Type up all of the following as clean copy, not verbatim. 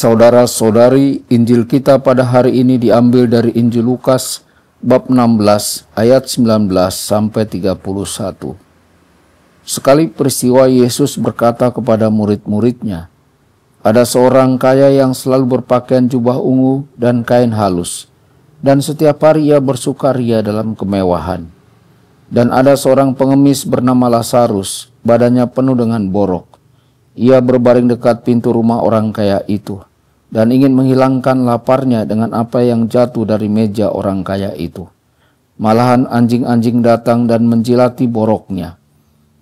Saudara-saudari, Injil kita pada hari ini diambil dari Injil Lukas bab 16 ayat 19 sampai 31. Sekali peristiwa Yesus berkata kepada murid-muridnya, "Ada seorang kaya yang selalu berpakaian jubah ungu dan kain halus, dan setiap hari ia bersukaria dalam kemewahan. Dan ada seorang pengemis bernama Lazarus, badannya penuh dengan borok. Ia berbaring dekat pintu rumah orang kaya itu dan ingin menghilangkan laparnya dengan apa yang jatuh dari meja orang kaya itu. Malahan anjing-anjing datang dan menjilati boroknya.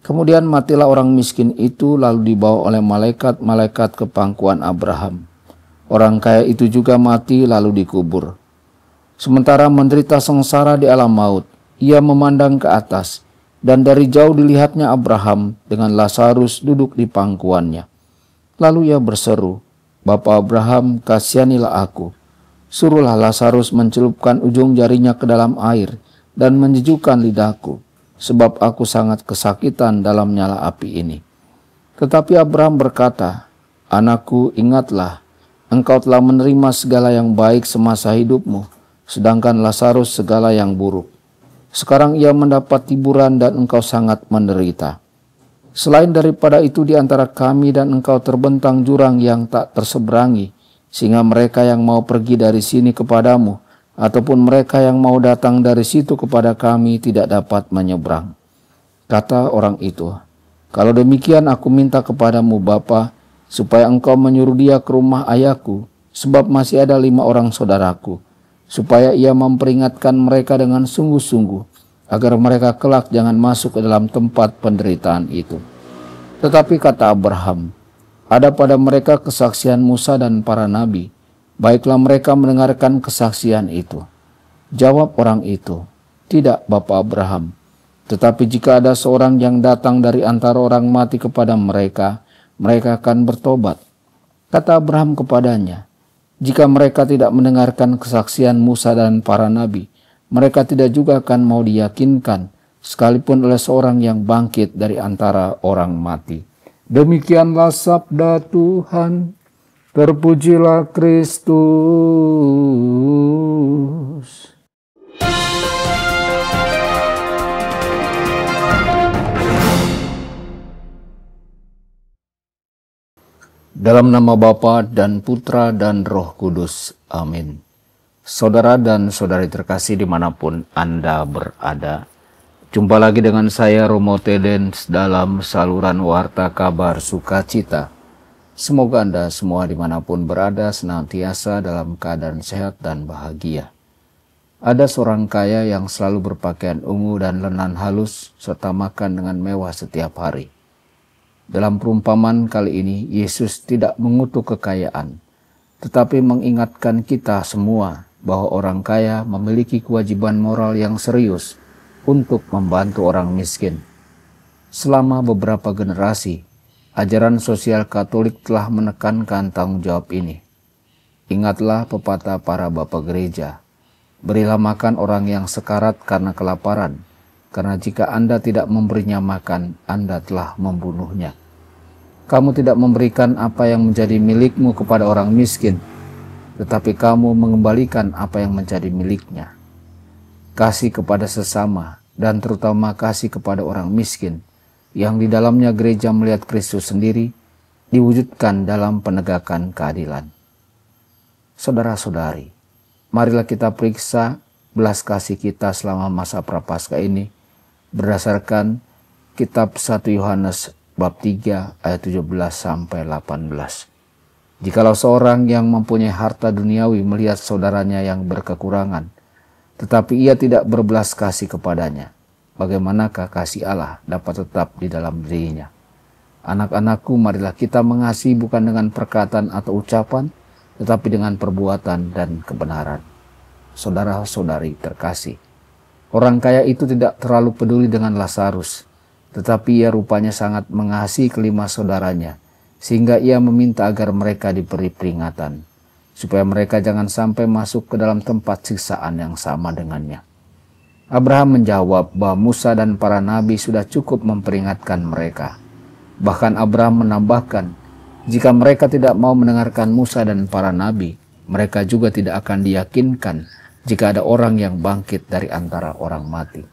Kemudian matilah orang miskin itu lalu dibawa oleh malaikat-malaikat ke pangkuan Abraham. Orang kaya itu juga mati lalu dikubur. Sementara menderita sengsara di alam maut, ia memandang ke atas, dan dari jauh dilihatnya Abraham dengan Lazarus duduk di pangkuannya. Lalu ia berseru, 'Bapa Abraham, kasihanilah aku. Suruhlah Lazarus mencelupkan ujung jarinya ke dalam air dan menyejukkan lidahku, sebab aku sangat kesakitan dalam nyala api ini.' Tetapi Abraham berkata, 'Anakku, ingatlah, engkau telah menerima segala yang baik semasa hidupmu, sedangkan Lazarus segala yang buruk. Sekarang ia mendapat hiburan dan engkau sangat menderita. Selain daripada itu di antara kami dan engkau terbentang jurang yang tak terseberangi, sehingga mereka yang mau pergi dari sini kepadamu, ataupun mereka yang mau datang dari situ kepada kami tidak dapat menyeberang.' Kata orang itu, 'Kalau demikian aku minta kepadamu Bapa, supaya engkau menyuruh dia ke rumah ayahku, sebab masih ada 5 orang saudaraku, supaya ia memperingatkan mereka dengan sungguh-sungguh, agar mereka kelak jangan masuk ke dalam tempat penderitaan itu.' Tetapi kata Abraham, 'Ada pada mereka kesaksian Musa dan para nabi, baiklah mereka mendengarkan kesaksian itu.' Jawab orang itu, 'Tidak, Bapa Abraham, tetapi jika ada seorang yang datang dari antara orang mati kepada mereka, mereka akan bertobat.' Kata Abraham kepadanya, 'Jika mereka tidak mendengarkan kesaksian Musa dan para nabi, mereka tidak juga akan mau diyakinkan, sekalipun oleh seorang yang bangkit dari antara orang mati.' Demikianlah sabda Tuhan. Terpujilah Kristus. Dalam nama Bapa dan Putra dan Roh Kudus. Amin. Saudara dan saudari terkasih dimanapun Anda berada, jumpa lagi dengan saya Romo Tedens dalam saluran Warta Kabar Sukacita. Semoga Anda semua dimanapun berada senantiasa dalam keadaan sehat dan bahagia. Ada seorang kaya yang selalu berpakaian ungu dan lenan halus serta makan dengan mewah setiap hari. Dalam perumpamaan kali ini, Yesus tidak mengutuk kekayaan, tetapi mengingatkan kita semua bahwa orang kaya memiliki kewajiban moral yang serius untuk membantu orang miskin. Selama beberapa generasi, ajaran sosial Katolik telah menekankan tanggung jawab ini. Ingatlah pepatah para bapak gereja, berilah makan orang yang sekarat karena kelaparan, karena jika Anda tidak memberinya makan, Anda telah membunuhnya. Kamu tidak memberikan apa yang menjadi milikmu kepada orang miskin, tetapi kamu mengembalikan apa yang menjadi miliknya. Kasih kepada sesama, dan terutama kasih kepada orang miskin, yang di dalamnya gereja melihat Kristus sendiri, diwujudkan dalam penegakan keadilan. Saudara-saudari, marilah kita periksa belas kasih kita selama masa Prapaskah ini, berdasarkan kitab 1 Yohanes bab 3 ayat 17 sampai 18. Jikalau seorang yang mempunyai harta duniawi melihat saudaranya yang berkekurangan, tetapi ia tidak berbelas kasih kepadanya, bagaimanakah kasih Allah dapat tetap di dalam dirinya? Anak-anakku, marilah kita mengasihi bukan dengan perkataan atau ucapan, tetapi dengan perbuatan dan kebenaran. Saudara-saudari terkasih, orang kaya itu tidak terlalu peduli dengan Lazarus, tetapi ia rupanya sangat mengasihi kelima saudaranya, sehingga ia meminta agar mereka diberi peringatan, supaya mereka jangan sampai masuk ke dalam tempat siksaan yang sama dengannya. Abraham menjawab bahwa Musa dan para nabi sudah cukup memperingatkan mereka. Bahkan Abraham menambahkan, Jika mereka tidak mau mendengarkan Musa dan para nabi, mereka juga tidak akan diyakinkan jika ada orang yang bangkit dari antara orang mati.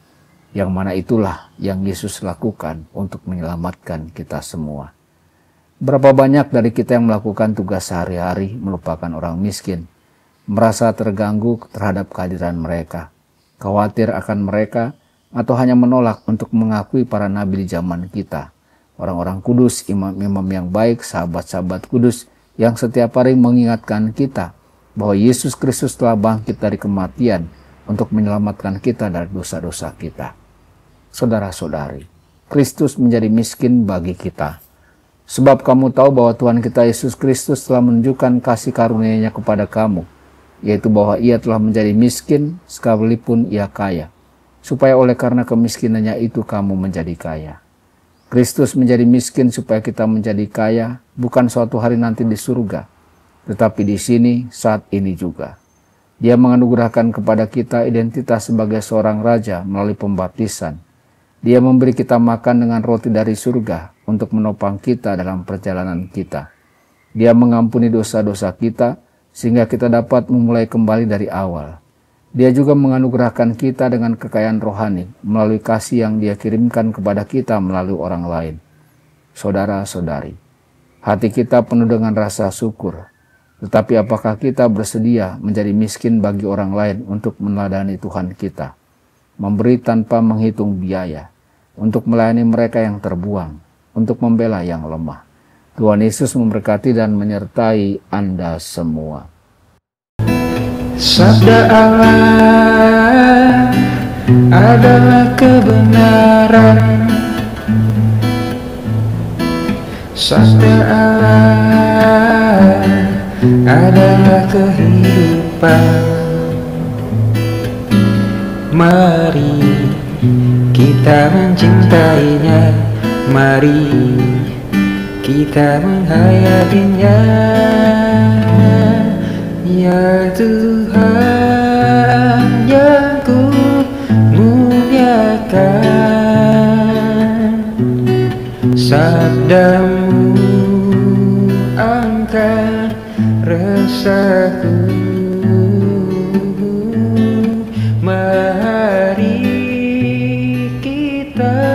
Yang mana itulah yang Yesus lakukan untuk menyelamatkan kita semua. Berapa banyak dari kita yang melakukan tugas sehari-hari melupakan orang miskin, merasa terganggu terhadap kehadiran mereka, khawatir akan mereka, atau hanya menolak untuk mengakui para nabi di zaman kita, orang-orang kudus, imam-imam yang baik, sahabat-sahabat kudus yang setiap hari mengingatkan kita bahwa Yesus Kristus telah bangkit dari kematian untuk menyelamatkan kita dari dosa-dosa kita. Saudara-saudari, Kristus menjadi miskin bagi kita. Sebab kamu tahu bahwa Tuhan kita Yesus Kristus telah menunjukkan kasih karunia-Nya kepada kamu, yaitu bahwa Ia telah menjadi miskin sekalipun Ia kaya, supaya oleh karena kemiskinannya itu kamu menjadi kaya. Kristus menjadi miskin supaya kita menjadi kaya, bukan suatu hari nanti di surga, tetapi di sini saat ini juga. Dia menganugerahkan kepada kita identitas sebagai seorang raja melalui pembaptisan. Dia memberi kita makan dengan roti dari surga untuk menopang kita dalam perjalanan kita. Dia mengampuni dosa-dosa kita sehingga kita dapat memulai kembali dari awal. Dia juga menganugerahkan kita dengan kekayaan rohani melalui kasih yang Dia kirimkan kepada kita melalui orang lain. Saudara-saudari, hati kita penuh dengan rasa syukur. Tetapi apakah kita bersedia menjadi miskin bagi orang lain untuk meneladani Tuhan kita? Memberi tanpa menghitung biaya, untuk melayani mereka yang terbuang, untuk membela yang lemah. Tuhan Yesus memberkati dan menyertai Anda semua. Sabda Allah adalah kebenaran. Sabda Allah adalah kehidupan. Mari kita mencintainya, mari kita menghayatinya. Ya Tuhan yang ku muliakan, sabdamu angkat resahku. Mari kita